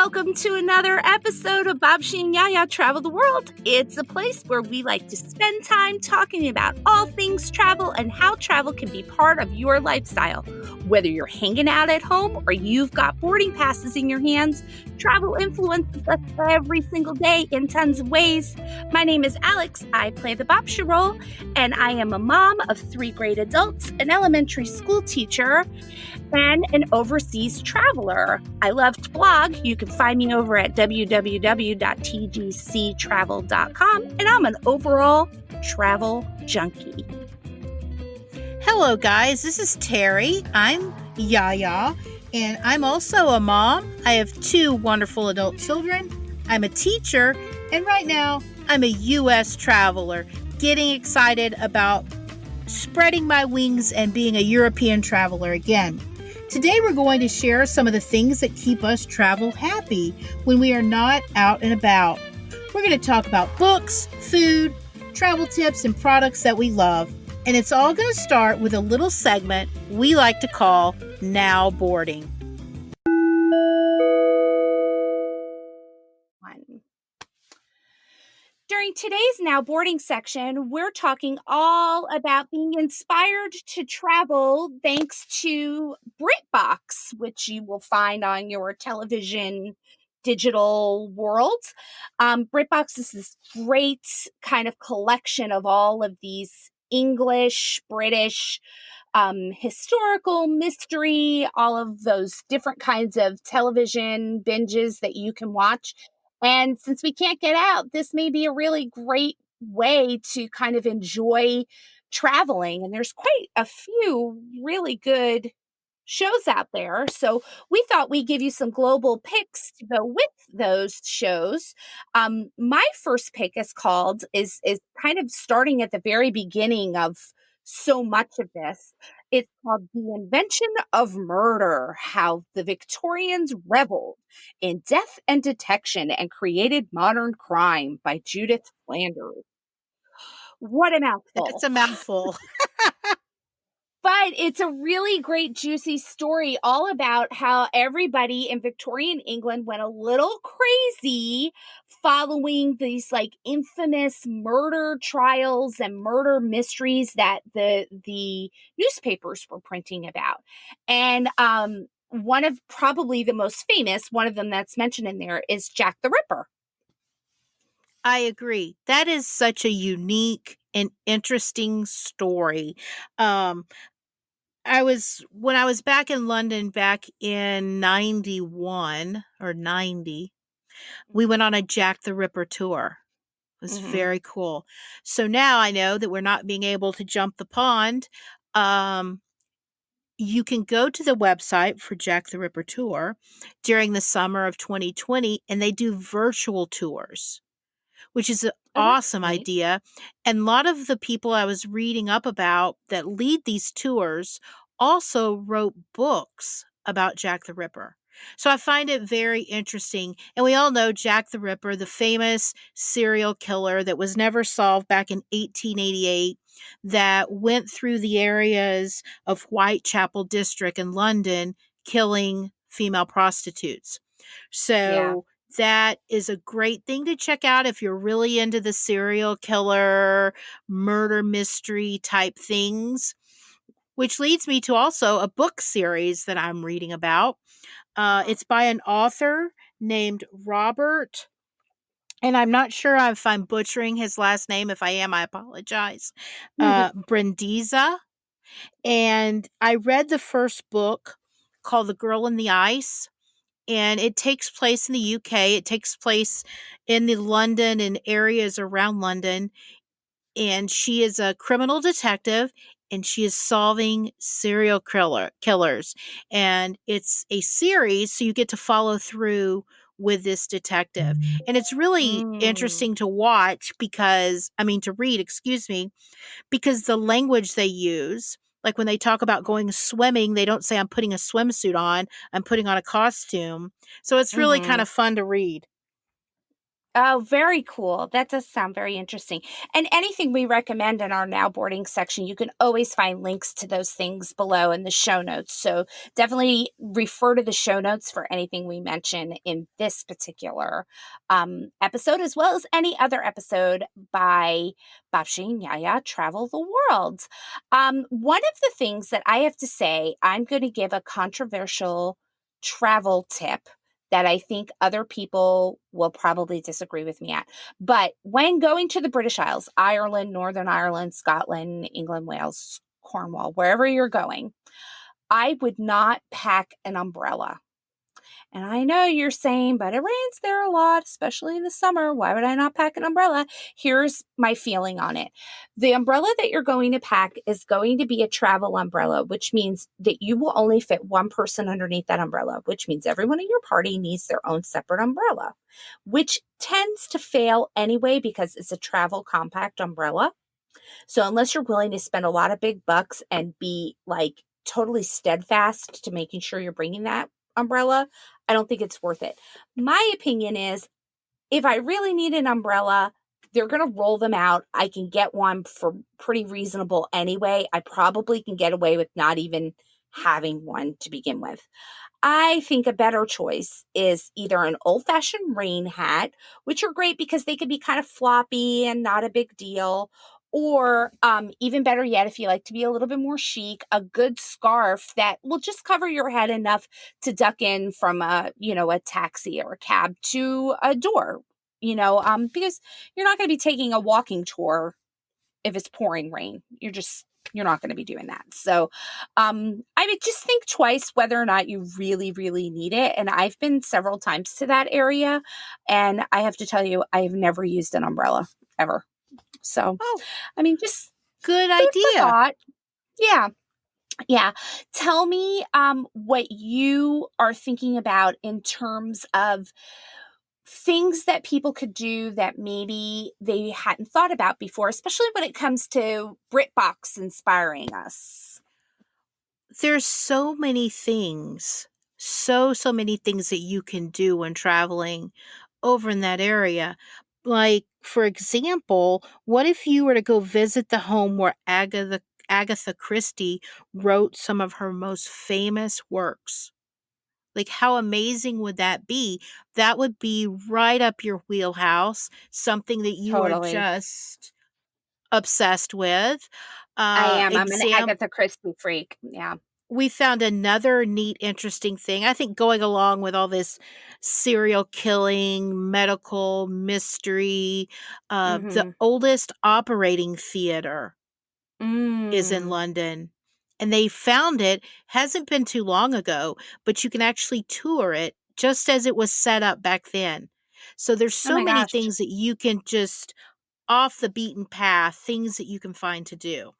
welcome to another episode of Babcia and YiaYia Travel the World. It's a place where we like to spend time talking about all things travel and how travel can be part of your lifestyle. Whether you're hanging out at home or you've got boarding passes in your hands, travel influences us every single day in tons of ways. My name is Alex. I play the Babcia role, and I am a mom of 3 great adults, an elementary school teacher, and an overseas traveler. I love to blog. You can find me over at www.tgctravel.com, and I'm an overall travel junkie. Hello, guys. This is Terri. I'm YiaYia, and I'm also a mom. I have 2 wonderful adult children. I'm a teacher, and right now, I'm a U.S. traveler, getting excited about spreading my wings and being a European traveler again. Today, we're going to share some of the things that keep us travel happy when we are not out and about. We're going to talk about books, food, travel tips, and products that we love. And it's all going to start with a little segment we like to call Now Boarding. During today's Now Boarding section, we're talking all about being inspired to travel thanks to Britbox, which you will find on your television digital world. Britbox is this great kind of collection of all of these English, British, historical, mystery, all of those different kinds of television binges that you can watch. And since we can't get out, this may be a really great way to kind of enjoy traveling. And there's quite a few really good shows out there. So we thought we'd give you some global picks to go with those shows. My first pick is kind of starting at the very beginning of so much of this. It's called The Invention of Murder, How the Victorians Reveled in Death and Detection and Created Modern Crime by Judith Flanders. What a mouthful. It's a mouthful. But it's a really great, juicy story all about how everybody in Victorian England went a little crazy following these like infamous murder trials and murder mysteries that the newspapers were printing about. And one of probably the most famous, one of them that's mentioned in there is Jack the Ripper. I agree. That is such a unique and interesting story. When I was back in London back in 91 or 90, we went on a Jack the Ripper tour. It was very cool. So now I know that we're not being able to jump the pond. You can go to the website for Jack the Ripper tour during the summer of 2020, and they do virtual tours, which is an awesome idea. And a lot of the people I was reading up about that lead these tours also wrote books about Jack the Ripper. So I find it very interesting. And we all know Jack the Ripper, the famous serial killer that was never solved back in 1888, that went through the areas of Whitechapel District in London, killing female prostitutes. So that is a great thing to check out if you're really into the serial killer, murder mystery type things, which leads me to also a book series that I'm reading about. It's by an author named Robert, and I'm not sure if I'm butchering his last name. If I am, I apologize. Bryndza. And I read the first book called The Girl in the Ice. And it takes place in the UK. It takes place in the London and areas around London. And she is a criminal detective, and she is solving serial killers. And it's a series, so you get to follow through with this detective. And it's really interesting to watch because the language they use. Like when they talk about going swimming, they don't say, I'm putting a swimsuit on, I'm putting on a costume. So it's really kind of fun to read. Oh, very cool. That does sound very interesting. And anything we recommend in our now boarding section, you can always find links to those things below in the show notes. So definitely refer to the show notes for anything we mention in this particular episode, as well as any other episode by Babcia and YiaYia Travel the World. One of the things that I have to say, I'm going to give a controversial travel tip that I think other people will probably disagree with me at. But when going to the British Isles, Ireland, Northern Ireland, Scotland, England, Wales, Cornwall, wherever you're going, I would not pack an umbrella. And I know you're saying, but it rains there a lot, especially in the summer. Why would I not pack an umbrella? Here's my feeling on it. The umbrella that you're going to pack is going to be a travel umbrella, which means that you will only fit one person underneath that umbrella, which means everyone in your party needs their own separate umbrella, which tends to fail anyway because it's a travel compact umbrella. So unless you're willing to spend a lot of big bucks and be like totally steadfast to making sure you're bringing that umbrella, I don't think it's worth it. My opinion is if I really need an umbrella, they're going to roll them out. I can get one for pretty reasonable anyway. I probably can get away with not even having one to begin with. I think a better choice is either an old-fashioned rain hat, which are great because they can be kind of floppy and not a big deal, or even better yet, if you like to be a little bit more chic, a good scarf that will just cover your head enough to duck in from a taxi or a cab to a door, because you're not going to be taking a walking tour if it's pouring rain. You're not going to be doing that. So I would just think twice whether or not you really, really need it. And I've been several times to that area, and I have to tell you, I've never used an umbrella ever. So, just good food for idea. thought. Yeah. Yeah. Tell me what you are thinking about in terms of things that people could do that maybe they hadn't thought about before, especially when it comes to Britbox inspiring us. There's so many things, so many things that you can do when traveling over in that area. Like, for example, what if you were to go visit the home where Agatha Christie wrote some of her most famous works? Like, how amazing would that be? That would be right up your wheelhouse, something that you are Totally. just obsessed with. I am. I'm an Exam Agatha Christie freak. Yeah. We found another neat, interesting thing. I think going along with all this serial killing, medical mystery, the Mm-hmm. oldest operating theater is in Mm. London. And they found it, hasn't been too long ago, but you can actually tour it just as it was set up back then. So there's Oh so my many gosh. things that you can just off the beaten path, things that you can find to do.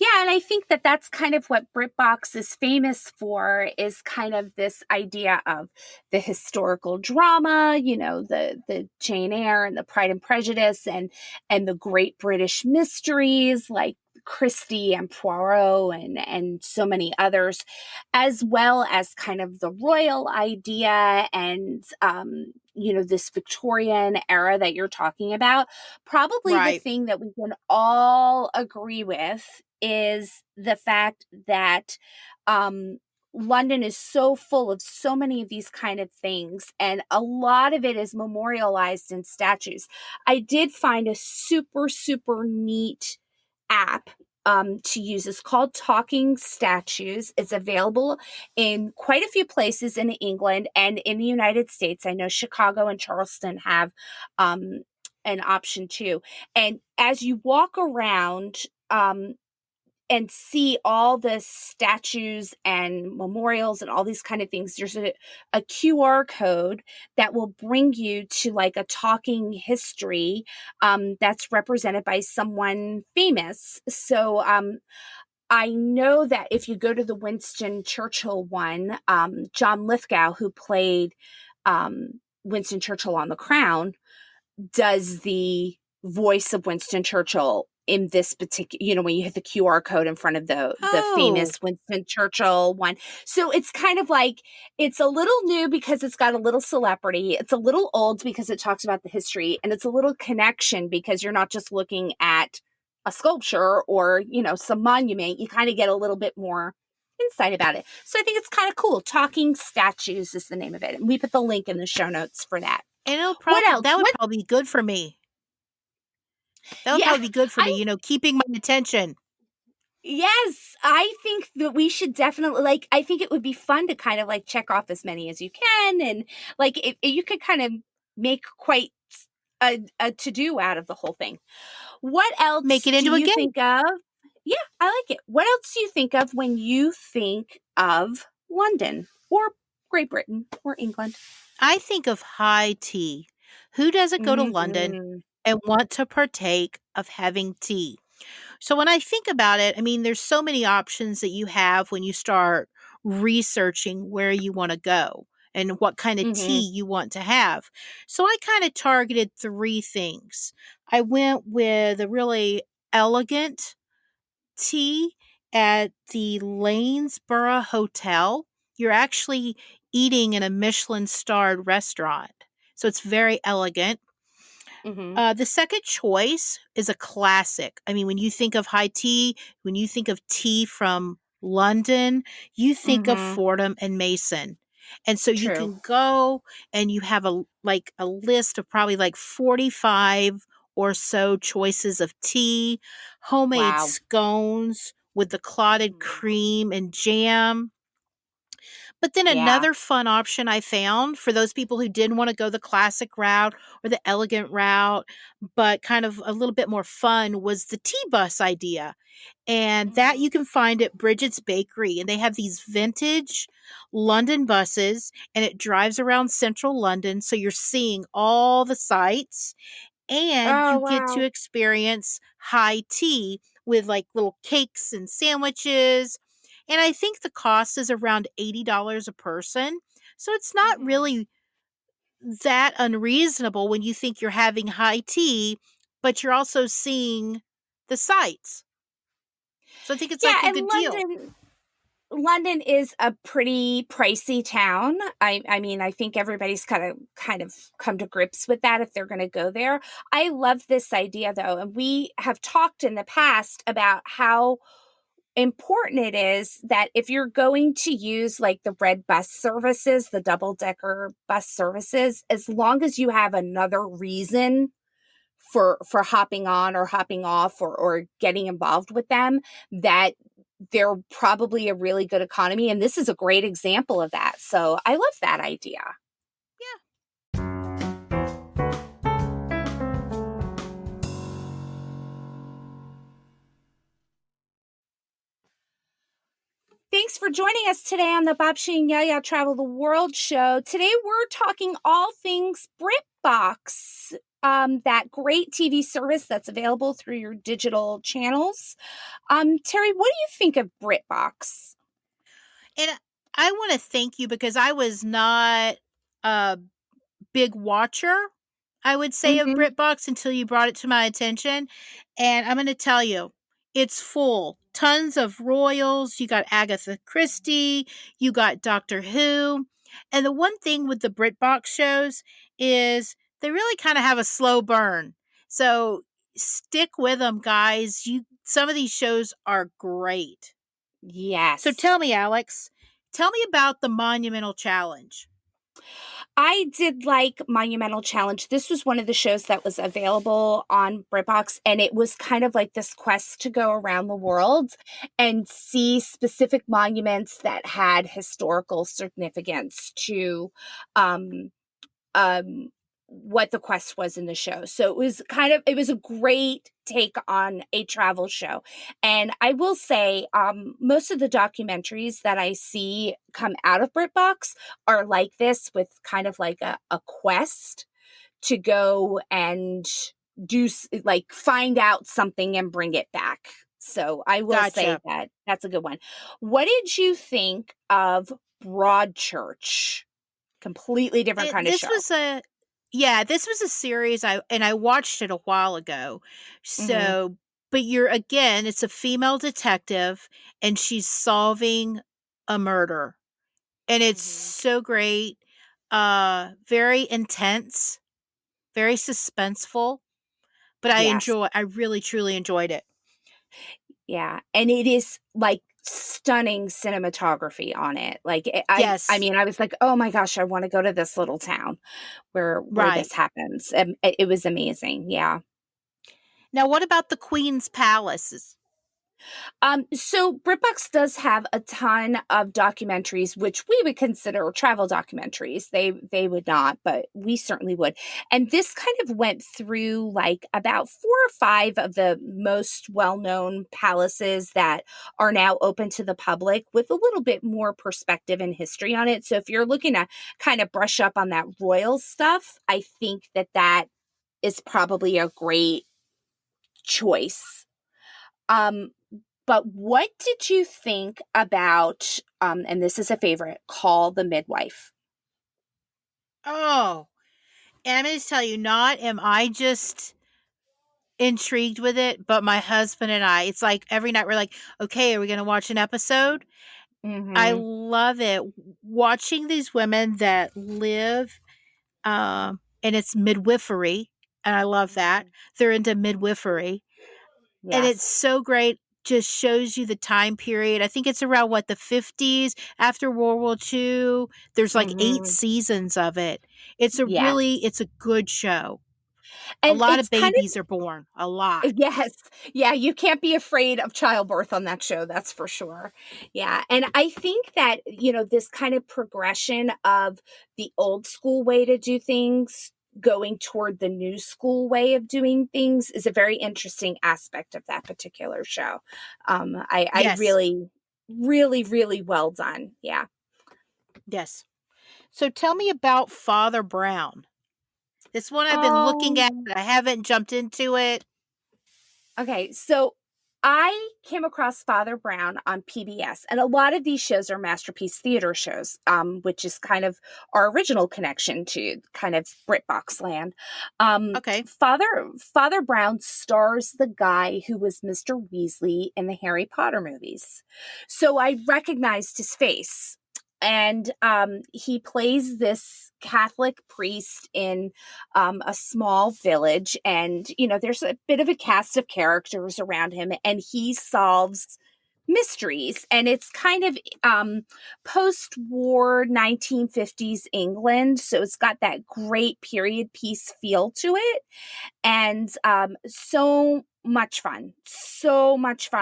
Yeah, and I think that that's kind of what Britbox is famous for, is kind of this idea of the historical drama, the Jane Eyre and the Pride and Prejudice and the Great British Mysteries like Christie and Poirot and so many others, as well as kind of the royal idea and this Victorian era that you're talking about. Probably the Right. thing that we can all agree with is the fact that London is so full of so many of these kind of things, and a lot of it is memorialized in statues. I did find a super, super neat app to use. It's called Talking Statues. It's available in quite a few places in England and in the United States. I know Chicago and Charleston have an option too. And as you walk around, and see all the statues and memorials and all these kind of things, there's a QR code that will bring you to like a talking history that's represented by someone famous. So I know that if you go to the Winston Churchill one, John Lithgow, who played Winston Churchill on The Crown, does the voice of Winston Churchill in this particular, when you hit the QR code in front of the Oh, famous Winston Churchill one. So it's kind of like, it's a little new because it's got a little celebrity. It's a little old because it talks about the history, and it's a little connection because you're not just looking at a sculpture or, some monument. You kind of get a little bit more insight about it. So I think it's kind of cool. Talking Statues is the name of it. And we put the link in the show notes for that. and What else? that would probably be good for me. That would Yeah, probably be good for me, keeping my attention. yes, I think that we should definitely, I think it would be fun to kind of check off as many as you can. And you could kind of make quite a to-do out of the whole thing. What Make else it do into a you game. think of? Yeah, I like it. What else do you think of when you think of London or Great Britain or England? I think of high tea. Who doesn't go to London Mm-hmm. and want to partake of having tea? So when I think about it, I mean, there's so many options that you have when you start researching where you want to go and what kind of Mm-hmm. tea you want to have. So I kind of targeted 3 things. I went with a really elegant tea at the Lanesborough Hotel. You're actually eating in a Michelin-starred restaurant. So it's very elegant. Mm-hmm. The second choice is a classic. I mean, when you think of high tea, when you think of tea from London, you think of Mm-hmm. Fordham and Mason. And so you True. can go and you have a list of probably 45 or so choices of tea, homemade Wow. scones with the clotted cream and jam. But then Yeah. another fun option I found for those people who didn't want to go the classic route or the elegant route, but kind of a little bit more fun was the tea bus idea. And that you can find at Bridget's Bakery. And they have these vintage London buses, and it drives around central London. So you're seeing all the sights, and Oh, you get to wow. experience high tea with little cakes and sandwiches. And I think the cost is around $80 a person. So it's not Mm-hmm. really that unreasonable when you think you're having high tea, but you're also seeing the sights. So I think it's Yeah, a and good deal. London is a pretty pricey town. I mean, I think everybody's kind of come to grips with that if they're going to go there. I love this idea though, and we have talked in the past about how important it is that if you're going to use the red bus services, the double-decker bus services, as long as you have another reason for hopping on or hopping off or getting involved with them, that they're probably a really good economy. And this is a great example of that. So I love that idea. Yeah. Thanks for joining us today on the Babcia and YiaYia Travel the World show. Today we're talking all things Britbox, that great TV service that's available through your digital channels. Terri, what do you think of Britbox? And I want to thank you because I was not a big watcher, I would say, of Mm-hmm. BritBox until you brought it to my attention. And I'm going to tell you, it's full. Tons of royals. You got Agatha Christie. You got Doctor Who. And the one thing with the BritBox shows is they really kind of have a slow burn. So stick with them, guys. Some of these shows are great. So Yes. tell me, Alex, tell me about the Monumental Challenge. I did like Monumental Challenge. This was one of the shows that was available on BritBox, and it was kind of like this quest to go around the world and see specific monuments that had historical significance to um, um, what the quest was in the show. So it was a great take on a travel show. And I will say, most of the documentaries that I see come out of BritBox are like this, with kind of a quest to go and find out something and bring it back. So I will say Gotcha. that that's a good one. What did you think of Broadchurch? Completely different kind of This show. was a this was a series I watched it a while ago. Mhm. So but it's a female detective and she's solving a murder. And it's Mhm. so great. Very intense, very suspenseful, but Yes. I really truly enjoyed it. Yeah, and it is, like, stunning cinematography on it. Like, I Yes, mean, I was like, "Oh my gosh, I wanna go to this little town where right. this happens." It was amazing, yeah. Now, what about the Queen's Palaces? So BritBox does have a ton of documentaries, which we would consider travel documentaries. They would not, but we certainly would. And this kind of went through like about 4 or 5 of the most well-known palaces that are now open to the public with a little bit more perspective and history on it. So if you're looking to kind of brush up on that royal stuff, I think that is probably a great choice. Um, but what did you think about, and this is a favorite, Call the Midwife? Oh, and I'm going to tell you, not am I just intrigued with it, but my husband and I, it's like every night we're like, okay, are we going to watch an episode? I Mm-hmm. love it. Watching these women that live, and it's midwifery, and I love that. They're into midwifery, and it's Yes. so great. Just shows you the time period. I think it's around what, the 50s after World War II. There's like 8 Mm-hmm. seasons of it. Yes. It's a good show. A And lot it's of kind babies are born. A lot. Yes. Yeah, you can't be afraid of childbirth on that show, that's for sure. Yeah, and I think that, this kind of progression of the old school way to do things going toward the new school way of doing things is a very interesting aspect of that particular show. I Yes. really, really, really well done. Yeah. Yes. So tell me about Father Brown. This one I've been looking at. Um, I haven't jumped into it. Okay, so I came across Father Brown on PBS, and a lot of these shows are Masterpiece Theater shows, which is kind of our original connection to kind of Britbox land. Okay. Father Brown stars the guy who was Mr. Weasley in the Harry Potter movies, so I recognized his face. And he plays this Catholic priest in a small village, and there's a bit of a cast of characters around him, and he solves mysteries, and it's kind of post-war 1950s England, so it's got that great period piece feel to it, and so much fun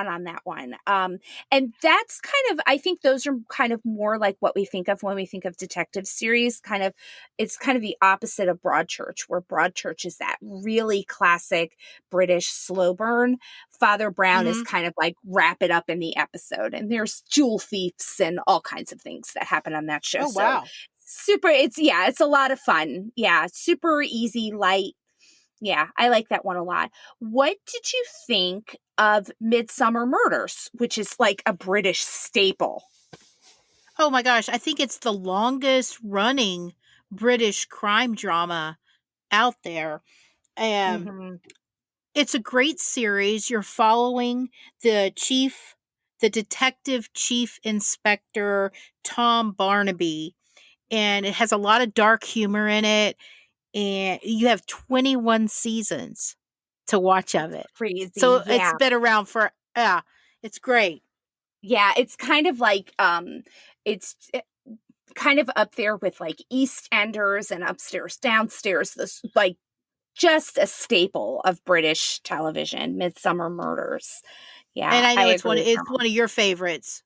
on that one. And that's kind of, I think those are kind of more like what we think of when we think of detective series. Kind of, it's kind of the opposite of Broadchurch, where Broadchurch is that really classic British slow burn. Father Brown is Mhm. kind of like wrap it up in the episode, and there's jewel thieves and all kinds of things that happen on that show. Oh, So wow. it's a lot of fun. Yeah, super easy, light. Yeah, I like that one a lot. What did you think of Midsummer Murders, which is like a British staple? Oh my gosh, I think it's the longest running British crime drama out there. Um, Mhm. it's a great series. You're following the the detective chief inspector, Tom Barnaby, and it has a lot of dark humor in it. And you have 21 seasons to watch of That's it. crazy. So it's Yeah. been around for, yeah, it's great. Yeah, it's kind of like it's kind of up there with like EastEnders and Upstairs Downstairs, this like just a staple of British television, Midsummer Murders. And Yeah, I I know agree with it's that. one of your favorites.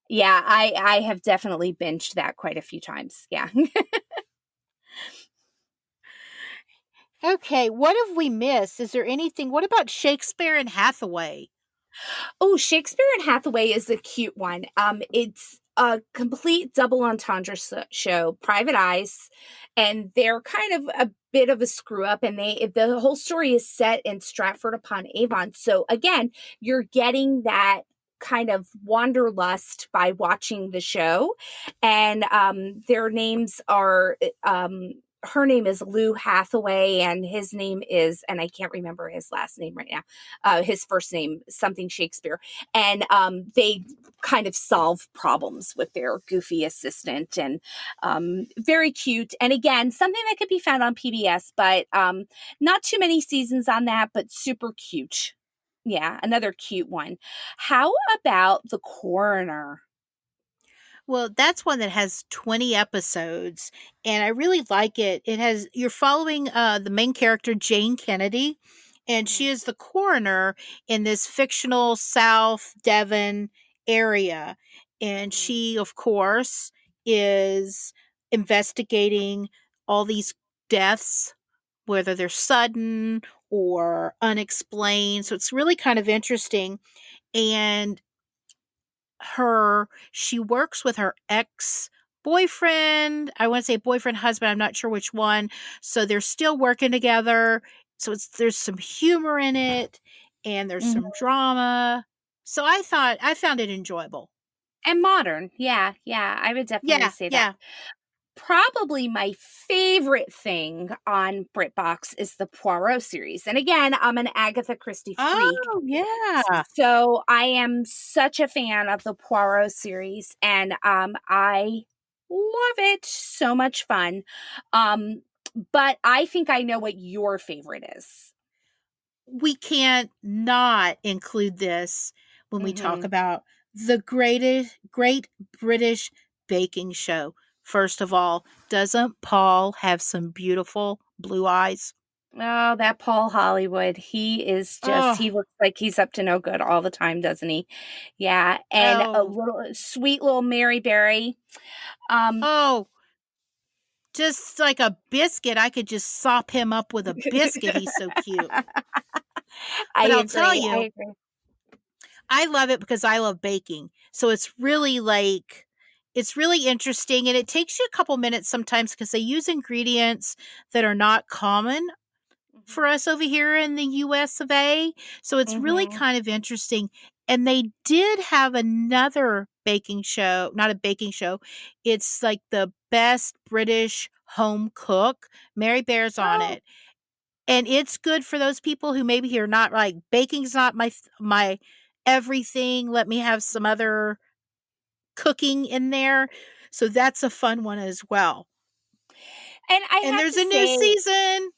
Yeah, I have definitely binged that quite a few times. Yeah. Okay, what have we missed? Is there anything? What about Shakespeare and Hathaway? Oh, Shakespeare and Hathaway is a cute one. It's a complete double entendre show, Private Eyes, and they're kind of a bit of a screw up, and the whole story is set in Stratford upon Avon. So again, you're getting that kind of wanderlust by watching the show, and their names are her name is Lou Hathaway, and his name is, and I can't remember his last name right now. His first name, something Shakespeare. And they kind of solve problems with their goofy assistant, and very cute. And again, something that could be found on PBS, but not too many seasons on that, but super cute. Yeah, another cute one. How about The Coroner? Well, that's one that has 20 episodes, and I really like it. You're following the main character, Jane Kennedy, and she is the coroner in this fictional South Devon area. And Mhm. she, of course, is investigating all these deaths, whether they're sudden or unexplained. So it's really kind of interesting. And she works with her ex boyfriend. I want to say boyfriend, husband, I'm not sure which one. So they're still working together. So there's some humor in it, and there's Mhm. some drama. So I found it enjoyable. And modern. Yeah, yeah, I would definitely Yeah, say that. yeah. Probably my favorite thing on Britbox is the Poirot series. And again, I'm an Agatha Christie freak. Oh, yeah. So I am such a fan of the Poirot series, and I love it. So much fun. Um, but I think I know what your favorite is. We can't not include this when we talk Mm-hmm. about the Great British Baking Show. First of all, doesn't Paul have some beautiful blue eyes? Oh, that Paul Hollywood. He Oh, looks like he's up to no good all the time, doesn't he? Yeah. And a oh, little sweet little Mary Berry. Um, oh, just like a biscuit. I could just sop him up with a biscuit. He's so cute. I But I'll tell agree. I you, agree. I love it because I love baking. So it's really interesting, and it takes you a couple minutes sometimes because they use ingredients that are not common for Mhm. us over here in the US of A. So it's really Mhm. kind of interesting. And they did have another baking show, not a baking show. It's like the best British home cook. Mary Bear's on Oh, it. And it's good for those people who maybe are not like baking's not my everything. Let me have some other cooking in there. So that's a fun one as well. and I And have there's to a new say, season.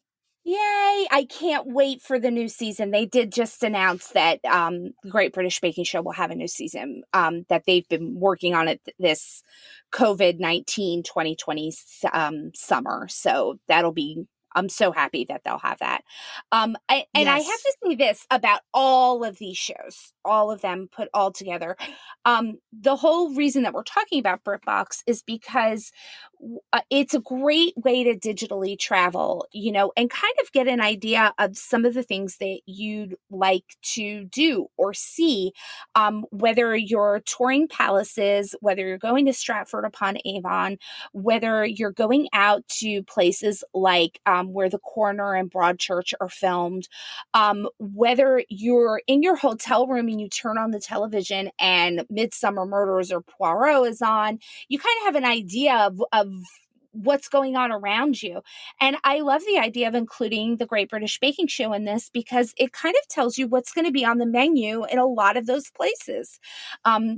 yay, I can't wait for the new season. They did just announce that the Great British Baking Show will have a new season, that they've been working on it this COVID-19 2020 summer. So that'll be, I'm so happy that they'll have that. And I have Yes. to say this about all of these shows, all of them put all together. The whole reason that we're talking about BritBox is because it's a great way to digitally travel, and kind of get an idea of some of the things that you'd like to do or see, whether you're touring palaces, whether you're going to Stratford upon Avon, whether you're going out to places like where The Coroner and Broadchurch are filmed, whether you're in your hotel room and you turn on the television and Midsummer Murders or Poirot is on, you kind of have an idea of what's going on around you. And I love the idea of including the Great British Baking Show in this because it kind of tells you what's going to be on the menu in a lot of those places.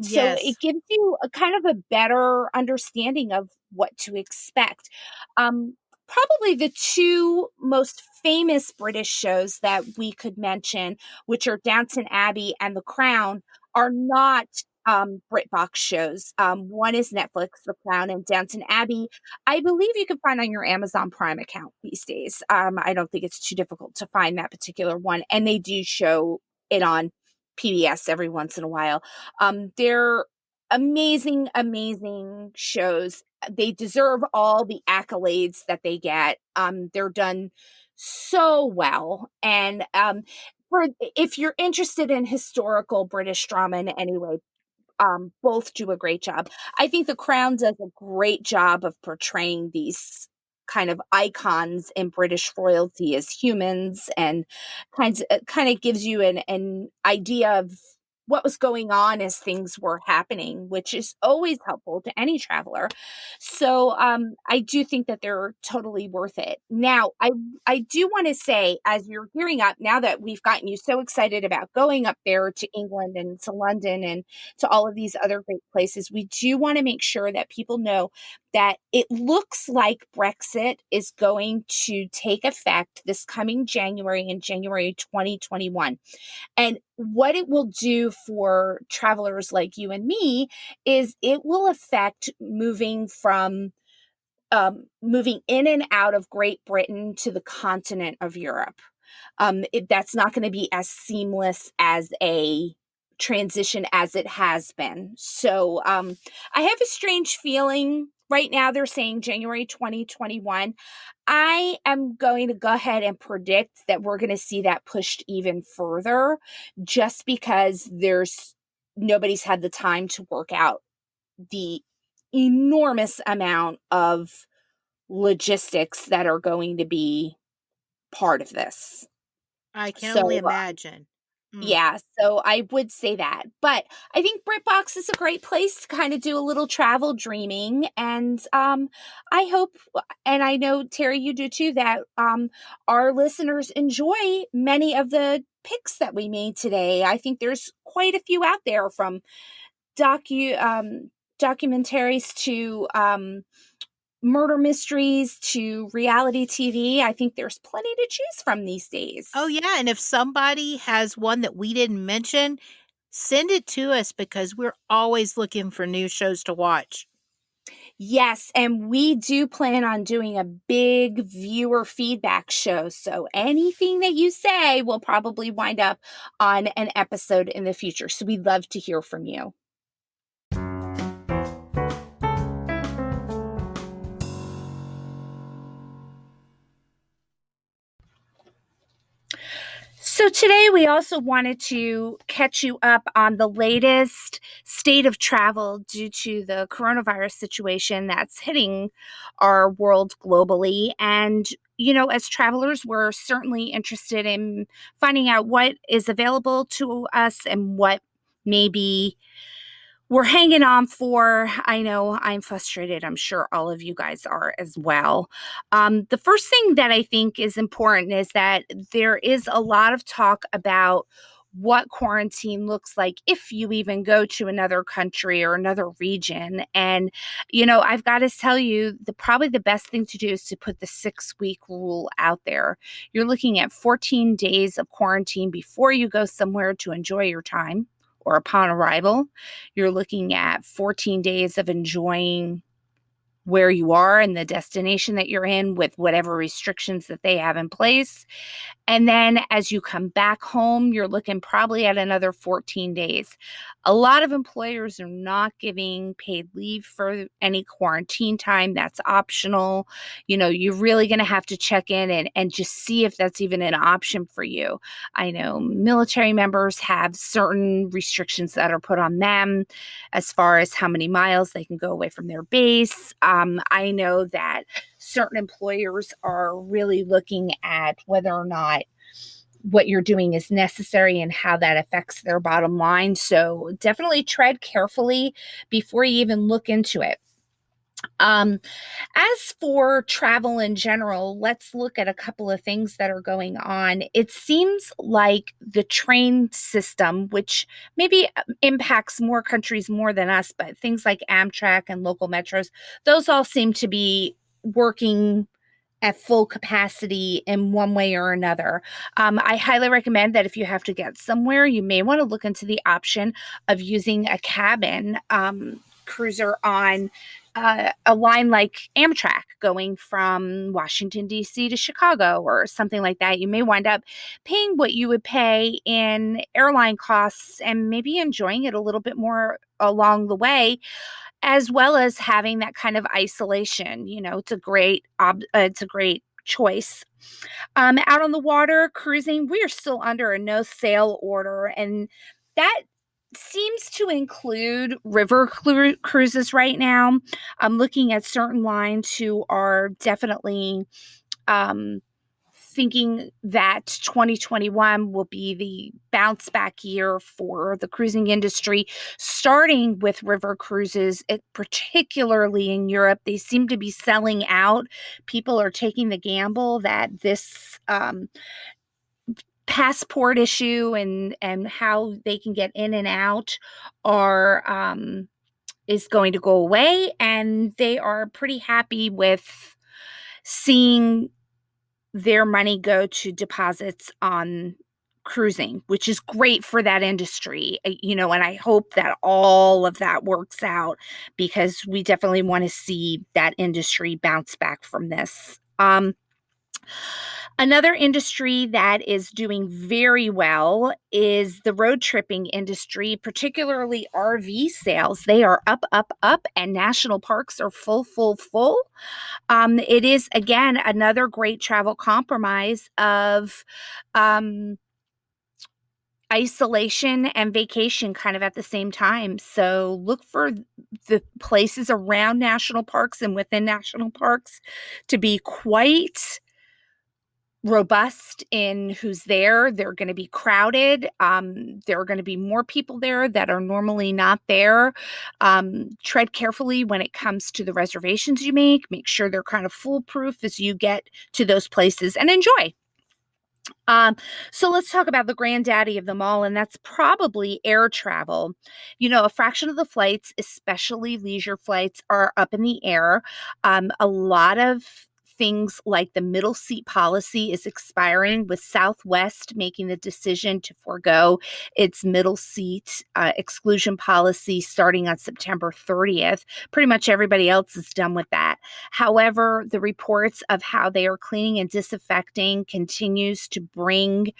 So Yes. it gives you a kind of a better understanding of what to expect. Probably the two most famous British shows that we could mention, which are Downton Abbey and The Crown, are not BritBox shows. One is Netflix, The Crown, and Downton Abbey. I believe you can find on your Amazon Prime account these days. I don't think it's too difficult to find that particular one, and they do show it on PBS every once in a while. They're amazing, amazing shows. They deserve all the accolades that they get. They're done so well, and for if you're interested in historical British drama in any way, both do a great job. I think The Crown does a great job of portraying these kind of icons in British royalty as humans, and kind of gives you an idea of what was going on as things were happening, which is always helpful to any traveler. So I do think that they're totally worth it. Now, I do want to say, as you're gearing up, now that we've gotten you so excited about going up there to England and to London and to all of these other great places, we do want to make sure that people know that it looks like Brexit is going to take effect this coming January, in January 2021. And what it will do for travelers like you and me is it will affect moving in and out of Great Britain to the continent of Europe. That's not going to be as seamless as a transition as it has been. So I have a strange feeling. Right now, they're saying January 2021. I am going to go ahead and predict that we're going to see that pushed even further, just because nobody's had the time to work out the enormous amount of logistics that are going to be part of this. I can So only imagine. yeah, so I would say that. But I think Britbox is a great place to kind of do a little travel dreaming. And I hope, and I know, Terri, you do too, that our listeners enjoy many of the picks that we made today. I think there's quite a few out there, from documentaries to murder mysteries to reality TV. I think there's plenty to choose from these days. Oh, yeah. And if somebody has one that we didn't mention, send it to us, because we're always looking for new shows to watch. Yes, and we do plan on doing a big viewer feedback show. So anything that you say will probably wind up on an episode in the future. So we'd love to hear from you. So today we also wanted to catch you up on the latest state of travel due to the coronavirus situation that's hitting our world globally. And, as travelers, we're certainly interested in finding out what is available to us and what maybe we're hanging on for. I know I'm frustrated. I'm sure all of you guys are as well. The first thing that I think is important is that there is a lot of talk about what quarantine looks like if you even go to another country or another region. And, I've got to tell you, probably the best thing to do is to put the 6-week rule out there. You're looking at 14 days of quarantine before you go somewhere to enjoy your time, or upon arrival. You're looking at 14 days of enjoying where you are and the destination that you're in, with whatever restrictions that they have in place. And then as you come back home, you're looking probably at another 14 days. A lot of employers are not giving paid leave for any quarantine time. That's optional. You're really going to have to check in and just see if that's even an option for you. I know military members have certain restrictions that are put on them as far as how many miles they can go away from their base. I know that certain employers are really looking at whether or not what you're doing is necessary and how that affects their bottom line. So definitely tread carefully before you even look into it. As for travel in general, let's look at a couple of things that are going on. It seems like the train system, which maybe impacts more countries more than us, but things like Amtrak and local metros, those all seem to be working at full capacity in one way or another. I highly recommend that if you have to get somewhere, you may want to look into the option of using a cabin cruiser on a line like Amtrak going from Washington, D.C. to Chicago or something like that. You may wind up paying what you would pay in airline costs and maybe enjoying it a little bit more along the way, as well as having that kind of isolation. It's a great choice. Out on the water, cruising, we are still under a no sail order, and that seems to include river cruises right now. I'm looking at certain lines who are definitely thinking that 2021 will be the bounce back year for the cruising industry, starting with river cruises, particularly in Europe. They seem to be selling out. People are taking the gamble that this passport issue and how they can get in and out is going to go away, and they are pretty happy with seeing their money go to deposits on cruising, which is great for that industry, and I hope that all of that works out, because we definitely want to see that industry bounce back from this. Another industry that is doing very well is the road tripping industry, particularly RV sales. They are up, up, up, and national parks are full, full, full. It is, again, another great travel compromise of isolation and vacation kind of at the same time. So look for the places around national parks and within national parks to be quite robust in who's there. They're going to be crowded. There are going to be more people there that are normally not there. Tread carefully when it comes to the reservations you make. Make sure they're kind of foolproof as you get to those places, and enjoy. So let's talk about the granddaddy of them all, and that's probably air travel. A fraction of the flights, especially leisure flights, are up in the air. A lot of things like the middle seat policy is expiring, with Southwest making the decision to forego its middle seat exclusion policy starting on September 30th. Pretty much everybody else is done with that. However, the reports of how they are cleaning and disinfecting continues to bring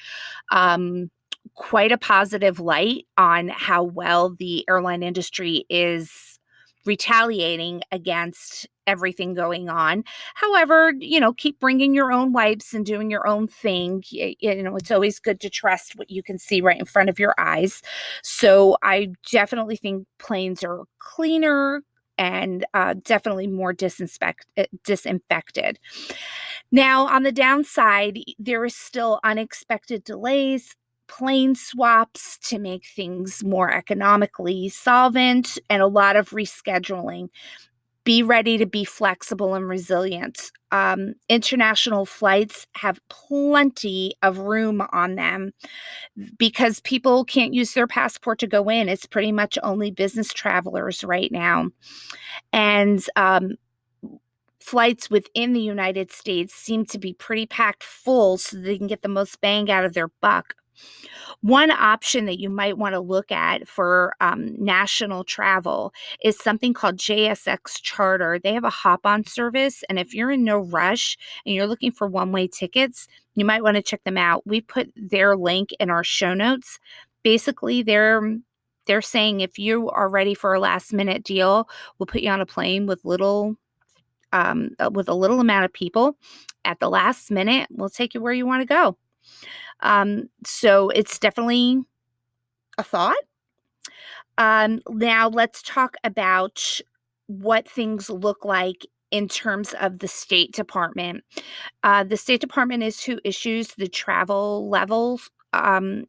quite a positive light on how well the airline industry is retaliating against everything going on. However, keep bringing your own wipes and doing your own thing. It's always good to trust what you can see right in front of your eyes. So I definitely think planes are cleaner and definitely more disinfected. Now, on the downside, there is still unexpected delays, plane swaps to make things more economically solvent, and a lot of rescheduling. Be ready to be flexible and resilient. International flights have plenty of room on them because people can't use their passport to go in. It's pretty much only business travelers right now. And flights within the United States seem to be pretty packed full so they can get the most bang out of their buck. One option that you might want to look at for national travel is something called JSX Charter. They have a hop-on service, and if you're in no rush and you're looking for one-way tickets, you might want to check them out. We put their link in our show notes. Basically, they're saying if you are ready for a last-minute deal, we'll put you on a plane with a little amount of people. At the last minute, we'll take you where you want to go. So it's definitely a thought. Now let's talk about what things look like in terms of the State Department. The State Department is who issues the travel levels, and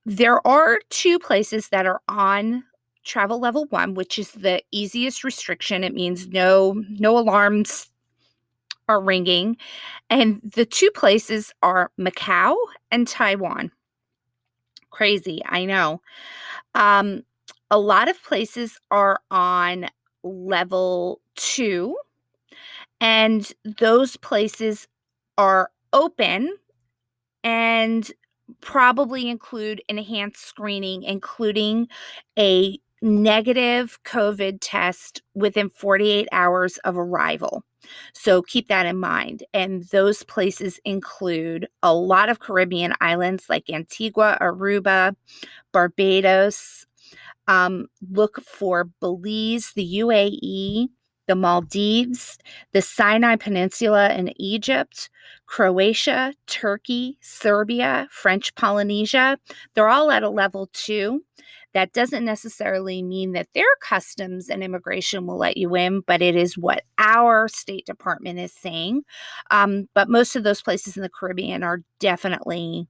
there are two places that are on travel level 1, which is the easiest restriction. It means no alarms are ringing. And the two places are Macau and Taiwan. Crazy, I know. A lot of places are on level 2, and those places are open and probably include enhanced screening, including a negative COVID test within 48 hours of arrival. So keep that in mind. And those places include a lot of Caribbean islands like Antigua, Aruba, Barbados. Look for Belize, the UAE, the Maldives, the Sinai Peninsula in Egypt, Croatia, Turkey, Serbia, French Polynesia. They're all at a level 2. That doesn't necessarily mean that their customs and immigration will let you in, but it is what our State Department is saying. But most of those places in the Caribbean are definitely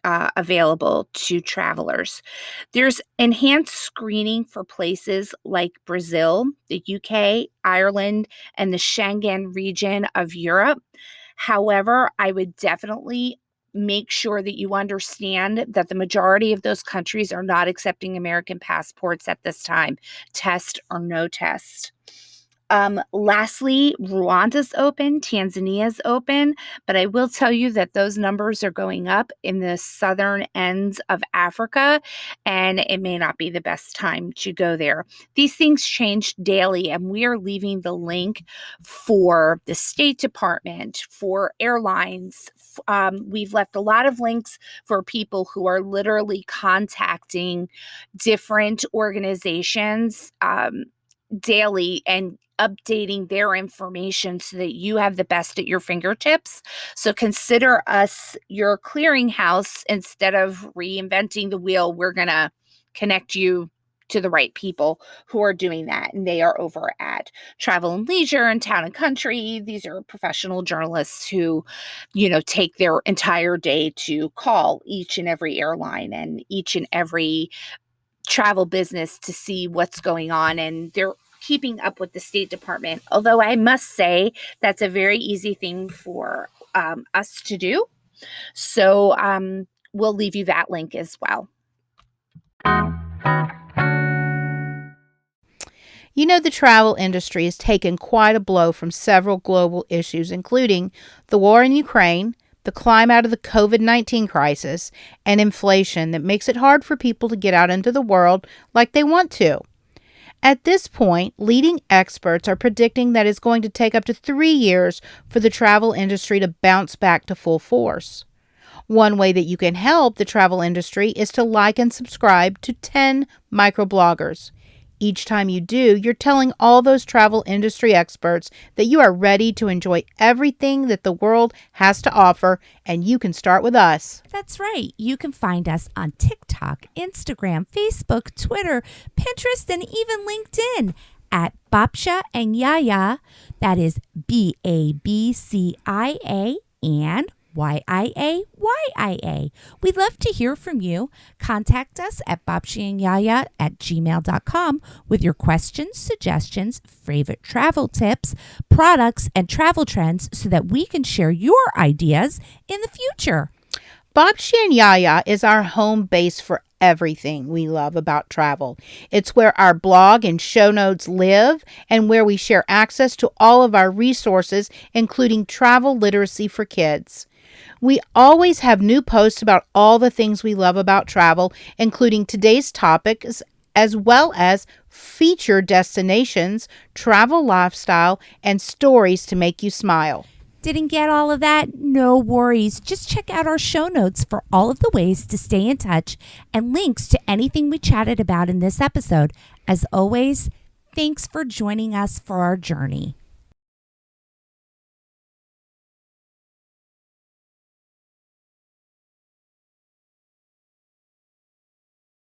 available to travelers. There's enhanced screening for places like Brazil, the UK, Ireland, and the Schengen region of Europe. However, I would definitely make sure that you understand that the majority of those countries are not accepting American passports at this time, test or no test. Lastly, Rwanda's open, Tanzania's open, but I will tell you that those numbers are going up in the southern ends of Africa, and it may not be the best time to go there. These things change daily, and we are leaving the link for the State Department, for airlines. We've left a lot of links for people who are literally contacting different organizations daily and updating their information so that you have the best at your fingertips. So consider us your clearinghouse. Instead of reinventing the wheel, we're going to connect you to the right people who are doing that. And they are over at Travel and Leisure and Town and Country. These are professional journalists who, take their entire day to call each and every airline and each and every travel business to see what's going on, and they're keeping up with the State Department. Although I must say that's a very easy thing for us to do. So we'll leave you that link as well. The travel industry has taken quite a blow from several global issues, including the war in Ukraine, the climb out of the COVID-19 crisis, and inflation that makes it hard for people to get out into the world like they want to. At this point, leading experts are predicting that it's going to take up to 3 years for the travel industry to bounce back to full force. One way that you can help the travel industry is to like and subscribe to 10 microbloggers. Each time you do, you're telling all those travel industry experts that you are ready to enjoy everything that the world has to offer, and you can start with us. That's right. You can find us on TikTok, Instagram, Facebook, Twitter, Pinterest, and even LinkedIn at Babcia and YiaYia. That is Babcia and YiaYia. We'd love to hear from you. Contact us at babciaandyiaya@gmail.com with your questions, suggestions, favorite travel tips, products, and travel trends so that we can share your ideas in the future. Babcia and YiaYia is our home base for everything we love about travel. It's where our blog and show notes live and where we share access to all of our resources, including travel literacy for kids. We always have new posts about all the things we love about travel, including today's topics, as well as featured destinations, travel lifestyle, and stories to make you smile. Didn't get all of that? No worries. Just check out our show notes for all of the ways to stay in touch and links to anything we chatted about in this episode. As always, thanks for joining us for our journey.